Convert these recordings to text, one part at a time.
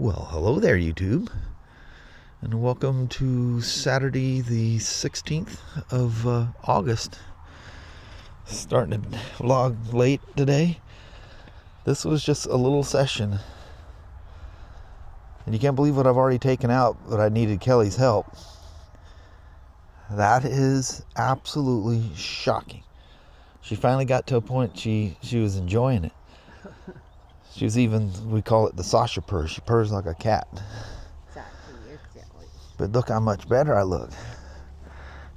Well, hello there, YouTube, and welcome to Saturday the 16th of August. Starting to vlog late today. This was just a little session, and you can't believe what I've already taken out, but I needed Kelly's help. That is absolutely shocking. She finally got to a point she was enjoying it. She was even, we call it the Sasha purr. She purrs like a cat. Exactly, you're silly. But look how much better I look.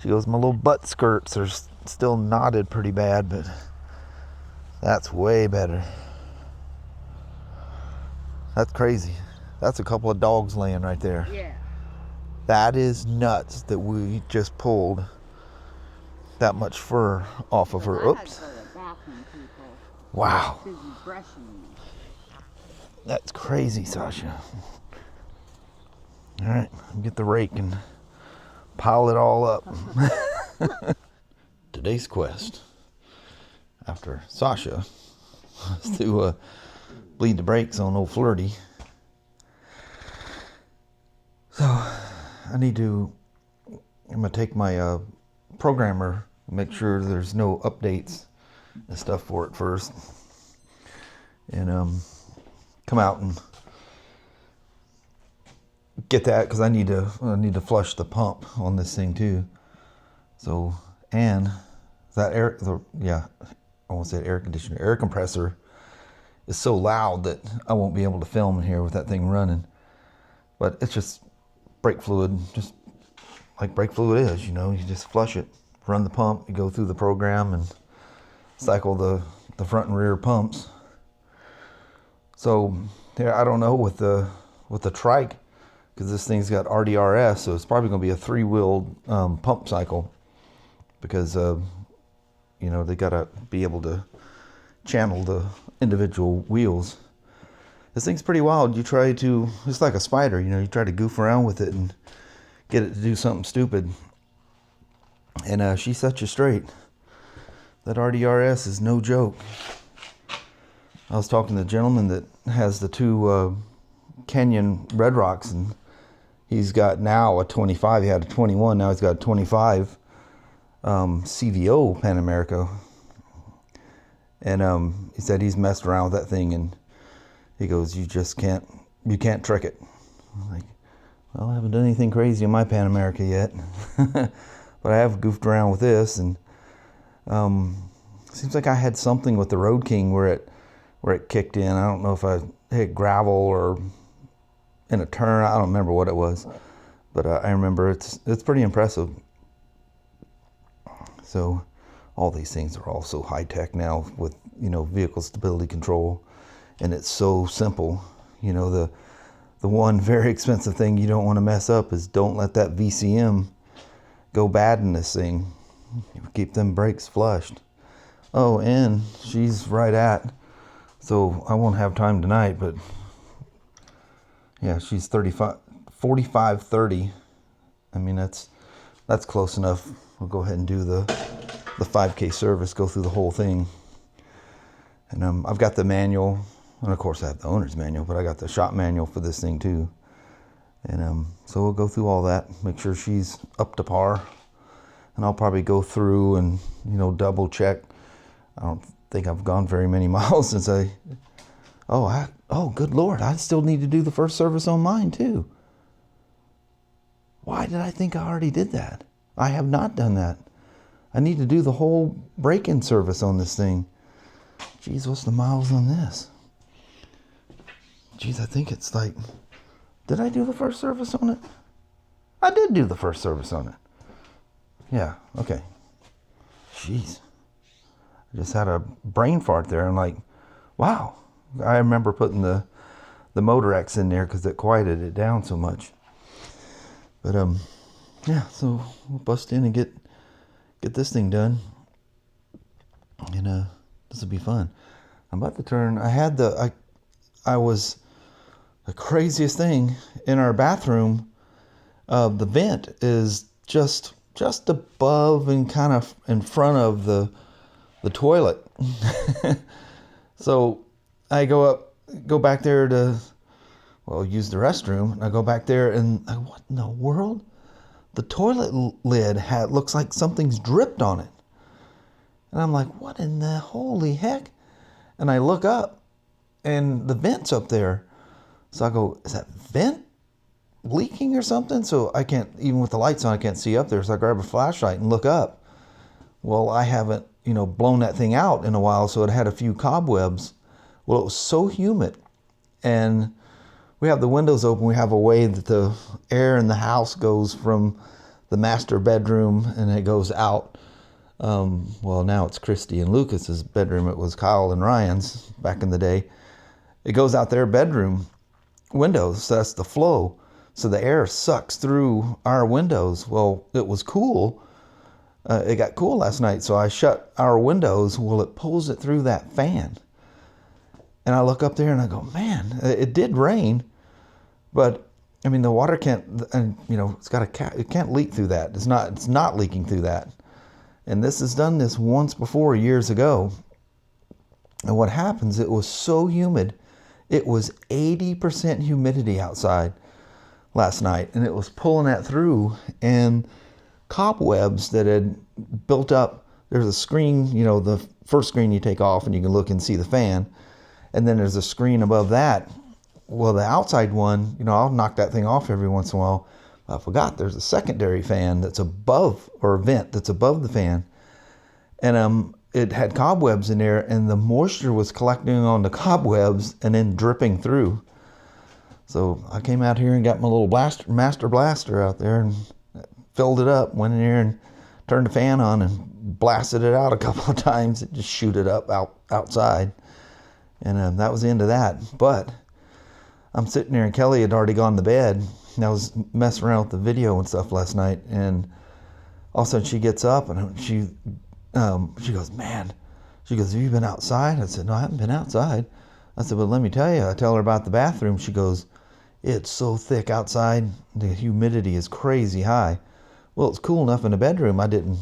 She goes, my little butt skirts are still knotted pretty bad, but that's way better. That's crazy. That's a couple of dogs laying right there. Yeah. That is nuts that we just pulled that much fur off of her. Oops. Wow. That's crazy, Sasha. All right, get the rake and pile it all up. Today's quest, after Sasha, was to bleed the brakes on old FLiRTy. So I'm gonna take my programmer, make sure there's no updates and stuff for it first, and come out and get that, because I need to flush the pump on this thing too. So, and that I won't say air conditioner, air compressor is so loud that I won't be able to film in here with that thing running. But it's just brake fluid, just like brake fluid is, you know. You just flush it, run the pump, you go through the program and cycle the front and rear pumps. So yeah, I don't know with the trike, because this thing's got RDRS, so it's probably going to be a 3-wheeled pump cycle, because you know, they got to be able to channel the individual wheels. This thing's pretty wild. You try to, it's like a spider, you know, you try to goof around with it and get it to do something stupid, and she sets you straight. That RDRS is no joke. I was talking to the gentleman that has the two Canyon Red Rocks, and he's got now a 25. He had a 21, now he's got a 25 CVO Pan America. And he said he's messed around with that thing, and he goes, you can't trick it. I'm like, well, I haven't done anything crazy in my Pan America yet. But I have goofed around with this, and seems like I had something with the Road King where it kicked in. I don't know if I hit gravel or in a turn. I don't remember what it was, but I remember it's pretty impressive. So all these things are all so high tech now with, you know, vehicle stability control, and it's so simple. You know, the one very expensive thing you don't want to mess up is don't let that VCM go bad in this thing. Keep them brakes flushed. Oh, and she's right at, so I won't have time tonight, but yeah, she's 45, 30. I mean, that's close enough. We'll go ahead and do the 5K service, go through the whole thing. And I've got the manual, and of course I have the owner's manual, but I got the shop manual for this thing too. And so we'll go through all that, make sure she's up to par. And I'll probably go through and, you know, double check. I don't think I've gone very many miles since oh, good Lord, I still need to do the first service on mine too. Why did I think I already did that? I have not done that. I need to do the whole break-in service on this thing. Geez, what's the miles on this? Geez, I think it's like, did I do the first service on it? I did do the first service on it. Yeah, okay. Jeez. I just had a brain fart there. I'm like, wow. I remember putting the Motor X in there because it quieted it down so much. But yeah, so we'll bust in and get this thing done. And this will be fun. I'm about to turn, I was the craziest thing in our bathroom. The vent is just above and kind of in front of the toilet. So I go back there to Well, use the restroom. And I go back there and what in the world? The toilet lid looks like something's dripped on it. And I'm like, what in the holy heck? And I look up and the vent's up there. So I go, is that vent leaking or something? So I can't, even with the lights on, I can't see up there. So I grab a flashlight and look up. Well, I haven't, blown that thing out in a while, so it had a few cobwebs. Well, it was so humid. And we have the windows open. We have a way that the air in the house goes from the master bedroom and it goes out. Well, now it's Christy and Lucas's bedroom. It was Kyle and Ryan's back in the day. It goes out their bedroom windows. So that's the flow. So the air sucks through our windows. Well, it was cool. It got cool last night. So I shut our windows. Well, it pulls it through that fan. And I look up there and I go, man, it did rain. But I mean, the water can't, it can't leak through that. It's not leaking through that. And this has done this once before years ago. And what happens, it was so humid. It was 80% humidity outside last night. And it was pulling that through. And cobwebs that had built up, there's a screen, the first screen you take off and you can look and see the fan. And then there's a screen above that. Well, the outside one, I'll knock that thing off every once in a while. I forgot there's a secondary fan that's above, or a vent that's above the fan. And it had cobwebs in there, and the moisture was collecting on the cobwebs and then dripping through. So I came out here and got my little master blaster out there and filled it up, went in there and turned the fan on and blasted it out a couple of times. It just shoot it up outside. And that was the end of that. But I'm sitting there and Kelly had already gone to bed. And I was messing around with the video and stuff last night. And all of a sudden she gets up and she goes, man. She goes, have you been outside? I said, no, I haven't been outside. I said, well, let me tell you. I tell her about the bathroom. She goes, it's so thick outside. The humidity is crazy high. Well, it's cool enough in the bedroom. I didn't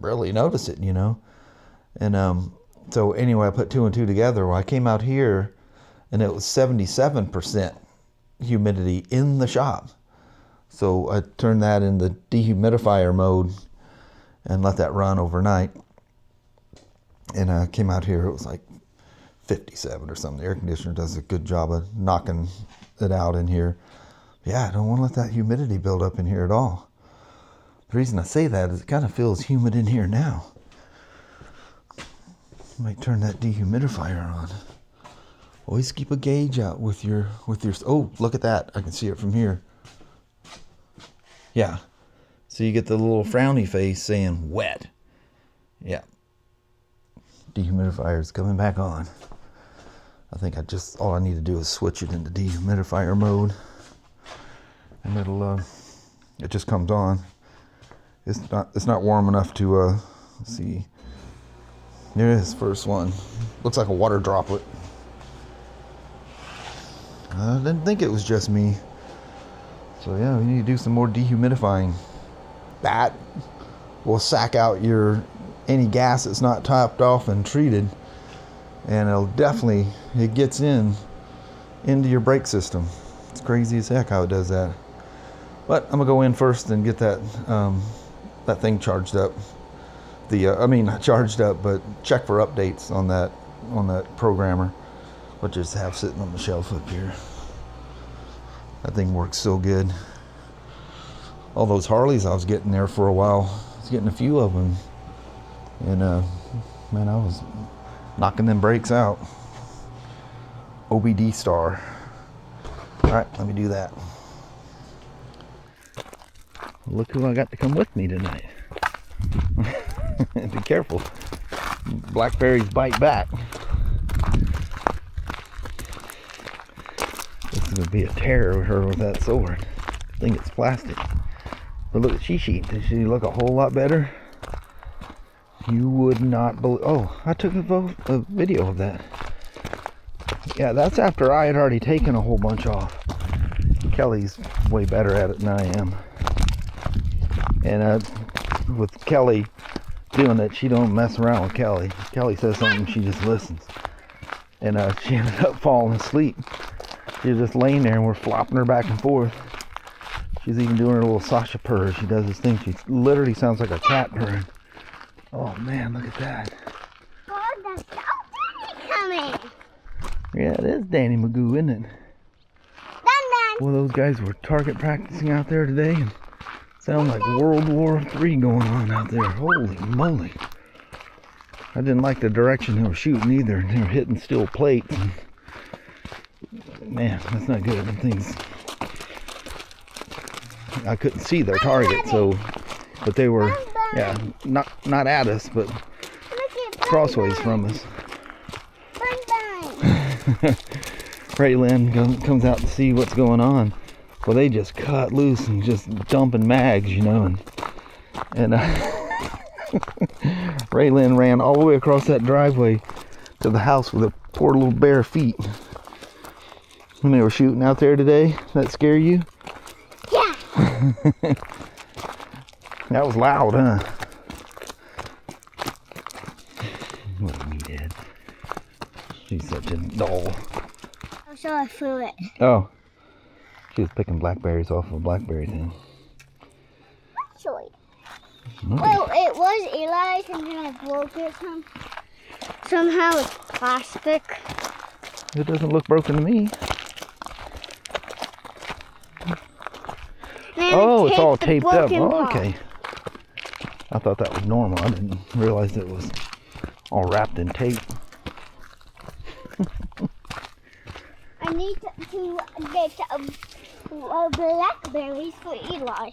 really notice it, And so anyway, I put two and two together. Well, I came out here and it was 77% humidity in the shop. So I turned that in the dehumidifier mode and let that run overnight. And I came out here, it was like 57 or something. The air conditioner does a good job of knocking it out in here. Yeah, I don't want to let that humidity build up in here at all. The reason I say that is it kind of feels humid in here now. I might turn that dehumidifier on. Always keep a gauge out with your, oh, look at that. I can see it from here. Yeah. So you get the little frowny face saying wet. Yeah. Dehumidifier is coming back on. I think all I need to do is switch it into dehumidifier mode. And it just comes on. It's not warm enough to, let's see. There it is, first one. Looks like a water droplet. I didn't think it was just me. So yeah, we need to do some more dehumidifying. That will sack out any gas that's not topped off and treated. And it gets into your brake system. It's crazy as heck how it does that. But I'm gonna go in first and get that thing charged up. Not charged up, but check for updates on that programmer. What just have sitting on the shelf up here. That thing works so good. All those Harleys I was getting there for a while. I was getting a few of them. And man, I was knocking them brakes out. OBD star. Alright, let me do that. Look who I got to come with me tonight. Be careful. Blackberries bite back. This is going to be a terror with her with that sword. I think it's plastic. But look at Shishi. Does she look a whole lot better? You would not believe. Oh, I took a video of that. Yeah, that's after I had already taken a whole bunch off. Kelly's way better at it than I am. And with Kelly doing it, she don't mess around with Kelly. If Kelly says something, she just listens. And she ended up falling asleep She's just laying there and we're flopping her back and forth. She's even doing her little Sasha purr. She does this thing. She literally sounds like a cat purring. Oh man, look at that. Oh, that's Danny coming. Yeah, it is Danny Magoo, isn't it? Dun. Well, those guys were target practicing out there today, and sound like World War III going on out there. Holy moly. I didn't like the direction they were shooting either. They were hitting steel plates. Man, that's not good. Them things. I couldn't see their target, so, but they were, yeah, not at us, but crossways from us. Raelynn comes out to see what's going on. Well, they just cut loose and just dumping mags, you know, and Raelynn ran all the way across that driveway to the house with her poor little bare feet. When they were shooting out there today, that scare you? Yeah. That was loud, huh? What a meathead. She's such a doll. Oh, so I threw it. Oh. She was picking blackberries off of a blackberry thing. Actually. Okay. Well, it was Eli's and then I broke it somehow. It's plastic. It doesn't look broken to me. Oh, it's all taped up. Oh, okay. I thought that was normal. I didn't realize it was all wrapped in tape. I need to get blackberries for Eli.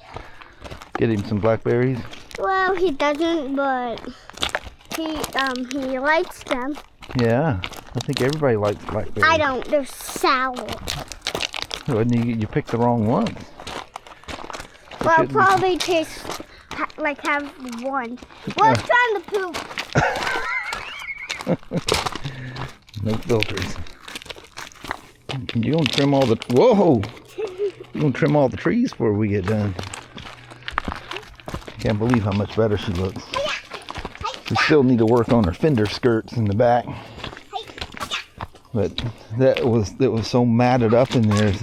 Get him some blackberries. Well, he doesn't, but he likes them. Yeah, I think everybody likes blackberries. I don't. They're sour. Well, you picked the wrong ones. Well, probably taste like have one. Well, it's trying to poop. No filters. You gonna trim all the whoa? You gonna trim all the trees before we get done? Can't believe how much better she looks. We still need to work on her fender skirts in the back, but it was so matted up in there.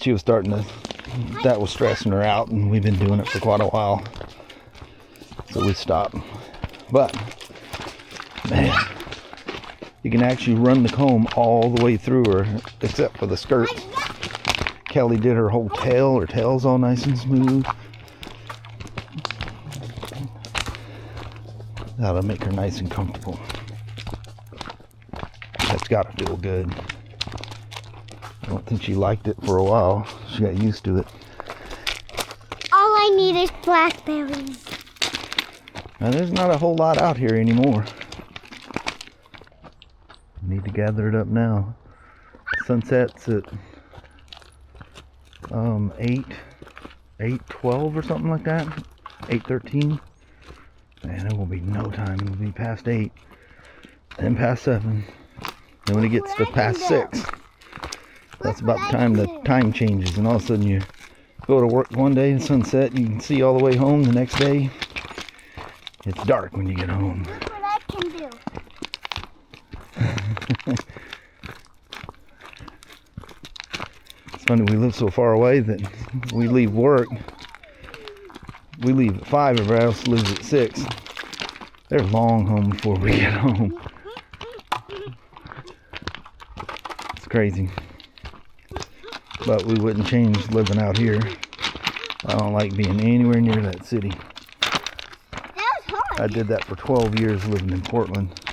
She was starting to. That was stressing her out, and we've been doing it for quite a while, so we stopped. But man, you can actually run the comb all the way through her, except for the skirts. Kelly did her whole tail. Her tail's all nice and smooth. That'll make her nice and comfortable. That's gotta feel good. I don't think she liked it for a while. She got used to it. All I need is blackberries. Now, there's not a whole lot out here anymore. Need to gather it up now. Sunset's at 8:12 or something like that. 8:13. Man, it will be no time. It will be past 8, then past 7. Then when it gets to past 6, that's about the time the time changes, and all of a sudden you go to work one day and sunset, you can see all the way home. The next day, it's dark when you get home. Look what I can do. It's funny, we live so far away that we leave work. We leave at 5, everybody else lives at 6. They're long home before we get home. It's crazy. But we wouldn't change living out here. I don't like being anywhere near that city. That was hard. I did that for 12 years living in Portland. I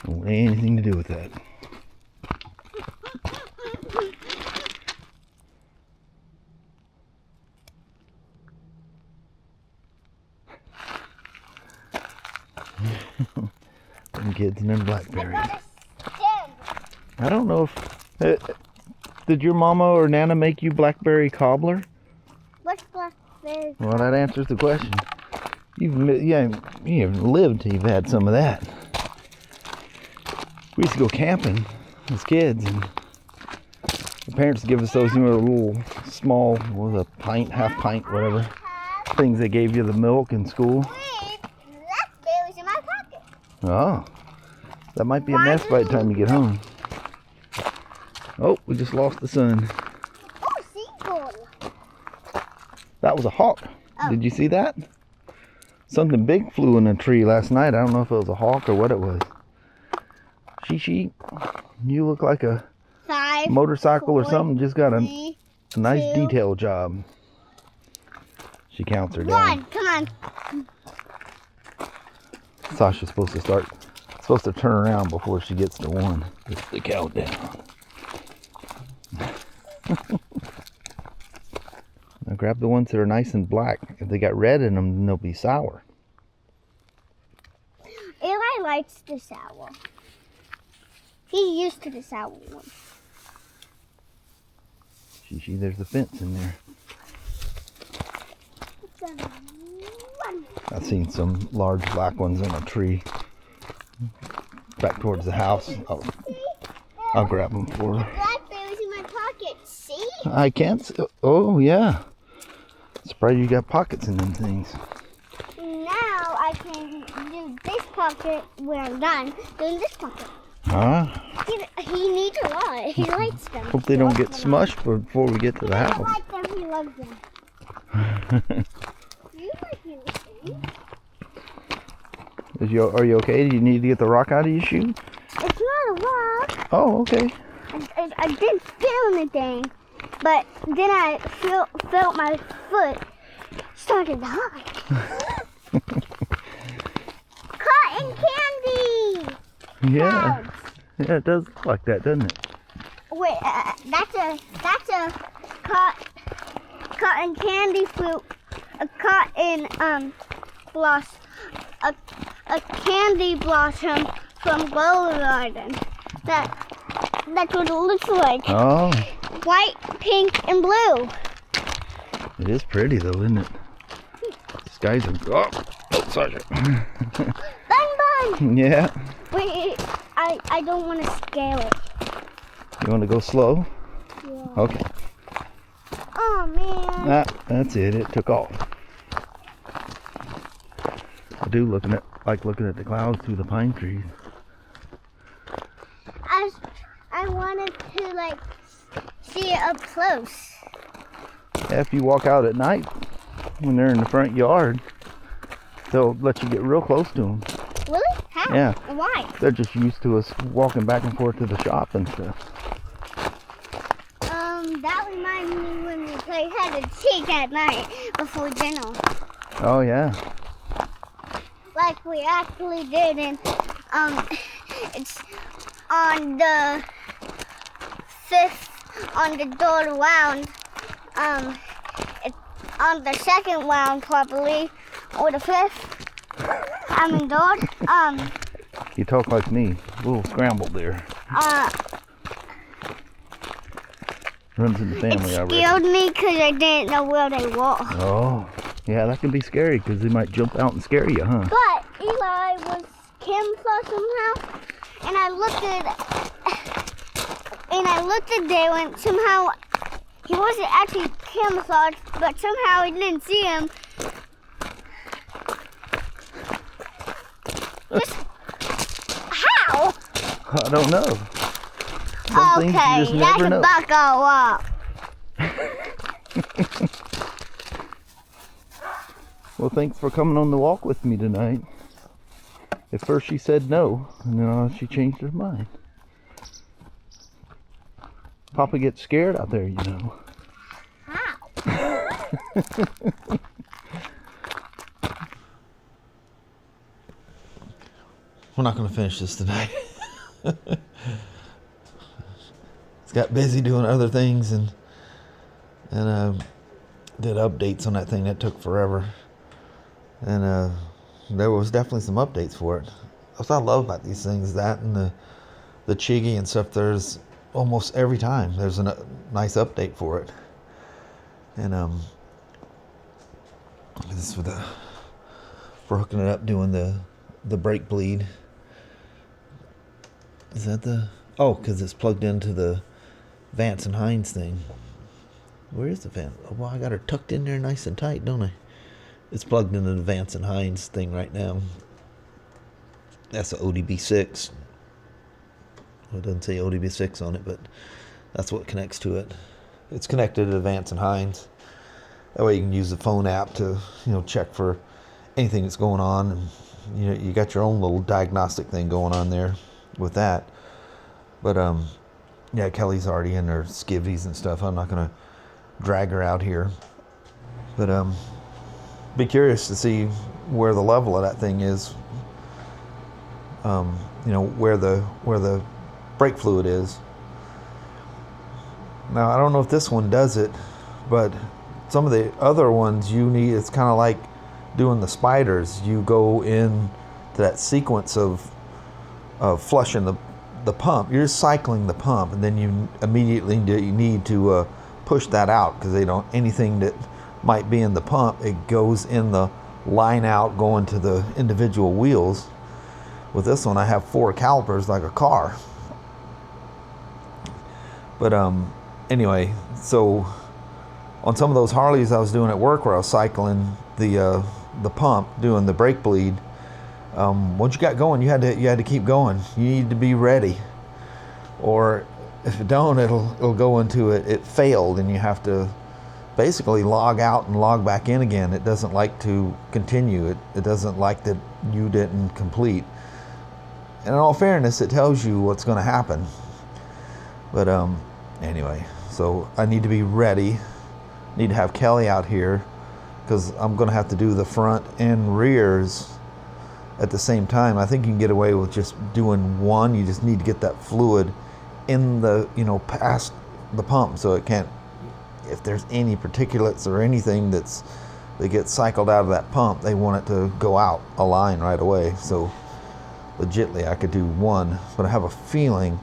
don't want anything to do with that. Them kids and them blackberries. I don't know if... did your mama or Nana make you blackberry cobbler? What's blackberry? Well, that answers the question. You haven't lived till you've had some of that. We used to go camping as kids, and the parents give us those, little small, what was a pint, half pint, whatever, things they gave you the milk in school. Blackberries in my pocket. Oh, that might be a mess by the time you get home. Oh, we just lost the sun. Oh, seagull. That was a hawk. Oh. Did you see that? Something big flew in a tree last night. I don't know if it was a hawk or what it was. She, you look like a 5, motorcycle 4, or something. Just got a 3, nice 2, detail job. She counts her down. 1. Come on. Sasha's supposed to turn around before she gets to 1. It's the countdown. Now grab the ones that are nice and black. If they got red in them, then they'll be sour. Eli likes the sour. He's used to the sour one. She, there's a fence in there. I've seen some large black ones in a tree back towards the house. I'll grab them for her. Blackberries in my pocket. See? I can't. Oh, yeah. Surprised you got pockets in them things. Now I can do this pocket when I'm done doing this pocket. Huh? He needs a lot. He likes them. Hope they don't get smushed before we get to the He house. likes them. He loves them. You like new things. Are you okay? Do you need to get the rock out of your shoe? It's not a rock. Oh, okay. I didn't feel anything, but then I felt my foot started to hurt. Cotton candy. Yeah. Clouds. Yeah, it does look like that, doesn't it? Wait, that's a cotton candy fruit, a cotton a candy blossom from Glow Garden. That's what it looks like. Oh, White, pink, and blue. it is pretty though, isn't it? These guys are. Oh, Sasha. Bang bang. Yeah. Wait, I don't want to scale it. You want to go slow? Yeah. Okay. Oh man. That's it. It took off. I do like looking at the clouds through the pine trees. I wanted to like see it up close. If you walk out at night when they're in the front yard, they'll let you get real close to them. Really? How? Yeah. Why? They're just used to us walking back and forth to the shop and stuff. That reminds me when we played hide and seek at night before dinner. Oh yeah. Like we actually did, and it's on the 5th on the third round. It's on the 2nd round probably, or the 5th. I'm in third. You talk like me. A little scrambled there. Runs in the family, I It reckon. scared me because I didn't know where they were. Oh, yeah, that can be scary because they might jump out and scare you, huh? But Eli was camouflaged somehow, and I looked at there, and somehow he wasn't actually camouflaged, but somehow I didn't see him. Just how? I don't know. Some things you Okay, just that's never know. about go up. Well, thanks for coming on the walk with me tonight. At first she said no, and then she changed her mind. Papa gets scared out there, you know. How? We're not going to finish this tonight. It's got busy doing other things and did updates on that thing that took forever. And there was definitely some updates for it. That's what I love about these things, that and the Chiggy and stuff. There's almost every time there's a nice update for it. And this is for hooking it up, doing the brake bleed. Is that oh, because it's plugged into the Vance and Hines thing. Where is the Vance? Oh, well, I got her tucked in there nice and tight, don't I? It's plugged into the Vance and Hines thing right now. That's the ODB6. Well, it doesn't say ODB6 on it, but That's what connects to it. It's connected to Vance and Hines. That way you can use the phone app to, check for anything that's going on. And, you got your own little diagnostic thing going on there with that. But, yeah, Kelly's already in her skivvies and stuff. I'm not going to drag her out here. But, be curious to see where the level of that thing is. Where the brake fluid is. Now, I don't know if this one does it, but some of the other ones it's kind of like doing the Spyders. You go in to that sequence of flushing the pump. You're cycling the pump, and then you immediately need to push that out, because anything that might be in the pump, it goes in the line out going to the individual wheels. With this one, I have 4 calipers like a car. But anyway, so on some of those Harleys I was doing at work, where I was cycling the pump, doing the brake bleed, once you got going, you had to keep going. You need to be ready, or if you don't, it'll go into it failed, and you have to basically log out and log back in again. It doesn't like to continue. It doesn't like that you didn't complete. And in all fairness, it tells you what's going to happen. But anyway, so I need to be ready. Need to have Kelly out here, because I'm going to have to do the front and rears at the same time. I think you can get away with just doing one. You just need to get that fluid in the, past the pump, so it can't, if there's any particulates or anything that gets cycled out of that pump, they want it to go out a line right away. So legitly I could do one, but I have a feeling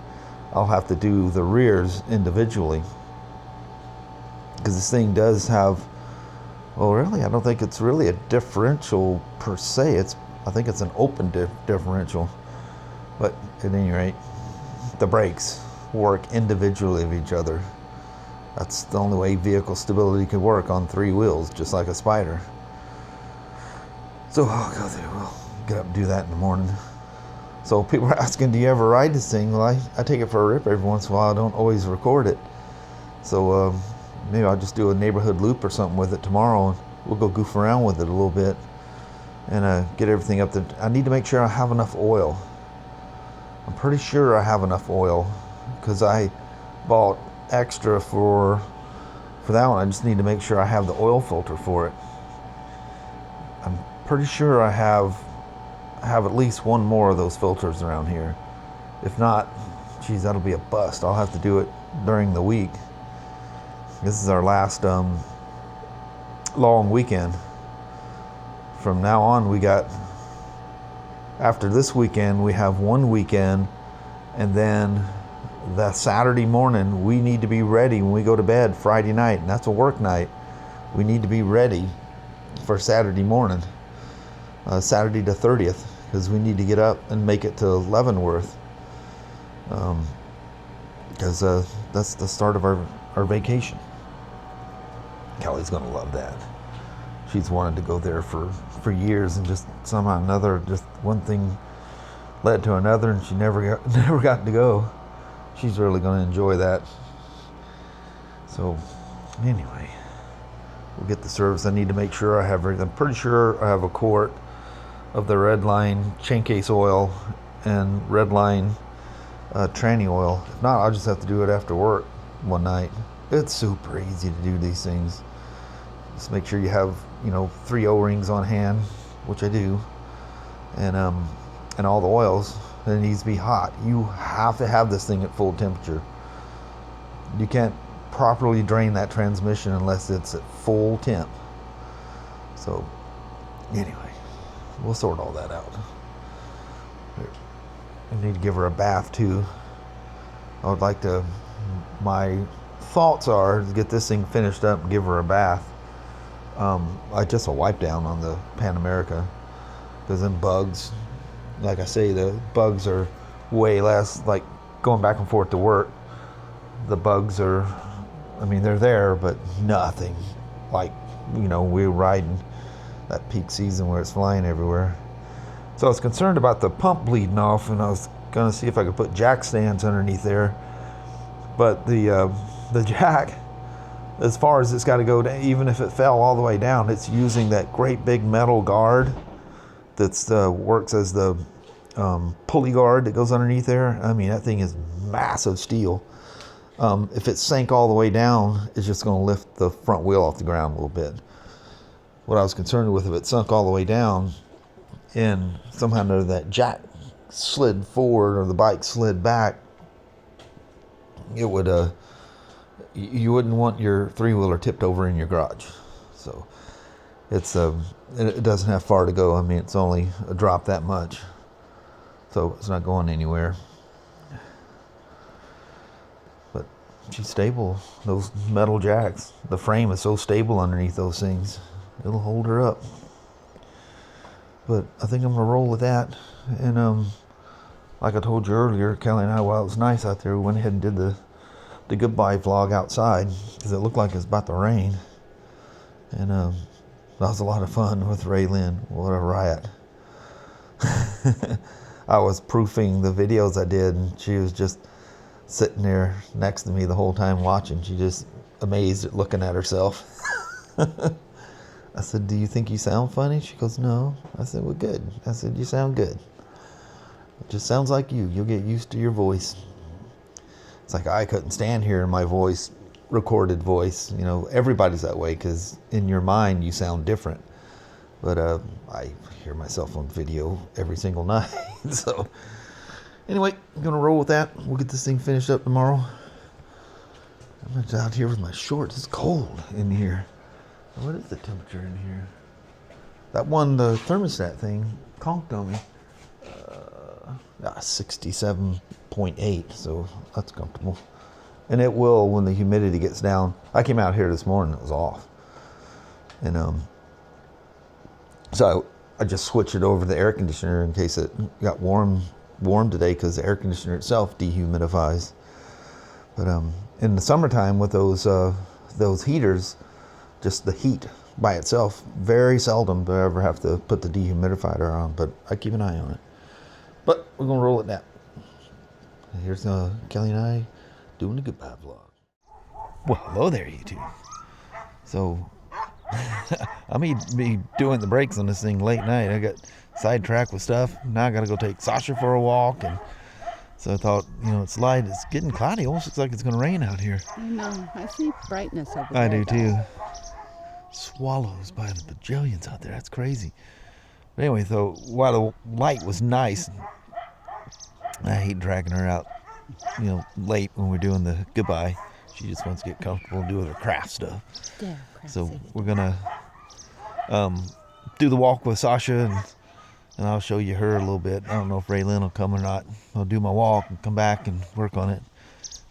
I'll have to do the rears individually, because this thing does have, well, really, I don't think it's really a differential per se. I think it's an open differential. But at any rate, the brakes work individually of each other. That's the only way vehicle stability can work on 3 wheels, just like a Spyder. So I'll go there. We'll get up and do that in the morning. So people are asking, do you ever ride this thing? Well, I take it for a rip every once in a while. I don't always record it. So maybe I'll just do a neighborhood loop or something with it tomorrow, and we'll go goof around with it a little bit and get everything up. I need to make sure I have enough oil. I'm pretty sure I have enough oil, because I bought extra for that one. I just need to make sure I have the oil filter for it. I'm pretty sure I have at least one more of those filters around here. If not, geez, that'll be a bust. I'll have to do it during the week. This is our last long weekend. From now on, after this weekend, we have one weekend, and then the Saturday morning, we need to be ready when we go to bed Friday night, and that's a work night. We need to be ready for Saturday morning, Saturday the 30th, because we need to get up and make it to Leavenworth, because that's the start of our vacation. Kelly's gonna love that. She's wanted to go there for years, and just somehow or another, just one thing led to another, and she never got to go. She's really going to enjoy that. So anyway, we'll get the service. I need to make sure I have everything. I'm pretty sure I have a quart of the Redline chain case oil and Redline tranny oil. If not, I'll just have to do it after work one night. It's super easy to do these things. Just make sure you have 3 O-rings on hand, which I do, and all the oils. And it needs to be hot. You have to have this thing at full temperature. You can't properly drain that transmission unless it's at full temp. So anyway, we'll sort all that out. I need to give her a bath too. I would like to, my thoughts are to get this thing finished up and give her a bath. Just a wipe down on the Pan America, because then bugs, like I say, the bugs are way less. Like going back and forth to work, the bugs are, they're there, but nothing like, we're riding that peak season where it's flying everywhere. So I was concerned about the pump bleeding off, and I was going to see if I could put jack stands underneath there But the jack, as far as it's got to go, even if it fell all the way down, it's using that great big metal guard that's works as the pulley guard that goes underneath there. I mean, that thing is massive steel. If it sank all the way down, it's just going to lift the front wheel off the ground a little bit. What I was concerned with, if it sunk all the way down and somehow that jack slid forward or the bike slid back, it would you wouldn't want your three-wheeler tipped over in your garage. So it's it doesn't have far to go. I mean, it's only a drop that much, so it's not going anywhere. But she's stable. Those metal jacks, the frame is so stable underneath those things, it'll hold her up. But I think I'm gonna roll with that. And like I told you earlier, Kelly and I, while it was nice out there, we went ahead and did the goodbye vlog outside because it looked like it was about to rain. And that was a lot of fun with Raelynn. What a riot. I was proofing the videos I did, and she was just sitting there next to me the whole time watching. She just amazed at looking at herself. I said, "Do you think you sound funny?" She goes, "No." I said, "Well, good." I said, "You sound good. It just sounds like you. You'll get used to your voice." It's like I couldn't stand hearing my voice, recorded voice. You know, everybody's that way because in your mind you sound different. But I hear myself on video every single night. So anyway, I'm gonna roll with that. We'll get this thing finished up tomorrow. I'm just out here with my shorts. It's cold in here. What is the temperature in here? That one, the thermostat thing, conked on me. 67.8, so that's comfortable. And it will when the humidity gets down. I came out here this morning, it was off. And so I just switched it over to the air conditioner in case it got warm today, because the air conditioner itself dehumidifies. But in the summertime with those heaters, just the heat by itself, very seldom do I ever have to put the dehumidifier on, but I keep an eye on it. But we're gonna roll it now. Here's Kelly and I doing the goodbye vlog. Well, hello there, YouTube. So I'm be doing the brakes on this thing late night. I got sidetracked with stuff. Now I gotta go take Sasha for a walk, and so I thought, you know, it's light. It's getting cloudy. Almost looks like it's gonna rain out here. I know. I see brightness over there. I do too. Swallows by the bajillions out there. That's crazy. But anyway, so while the light was nice, I hate dragging her out, you know, late when we're doing the goodbye. She just wants to get comfortable and do her craft stuff. Yeah, so we're gonna do the walk with Sasha, and I'll show you her a little bit. I don't know if Raelynn will come or not. I'll do my walk and come back and work on it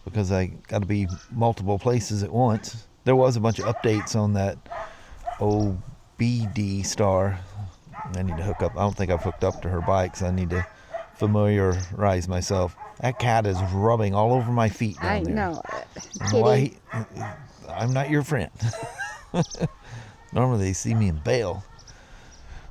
because I got to be multiple places at once. There was a bunch of updates on that OBD star. I need to hook up. I don't think I've hooked up to her bike, so I need to familiarize myself. That cat is rubbing all over my feet down there. I know. Why? I'm not your friend. Normally they see me and bail.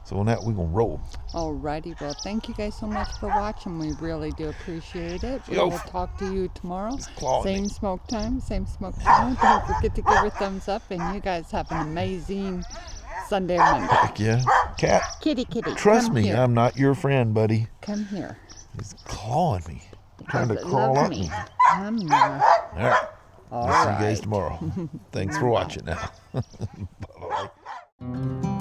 So on that, we're going to roll. Alrighty, well, thank you guys so much for watching. We really do appreciate it. We will talk to you tomorrow. Same smoke time, same smoke time. Don't forget to give her a thumbs up, and you guys have an amazing Sunday or Monday. Heck yeah. Cat. Kitty. Trust me, here. I'm not your friend, buddy. Come here. He's clawing me. Trying to Does it crawl love up me? me. Come here. All right. All We'll see you right. guys tomorrow. Thanks for watching now. Bye-bye.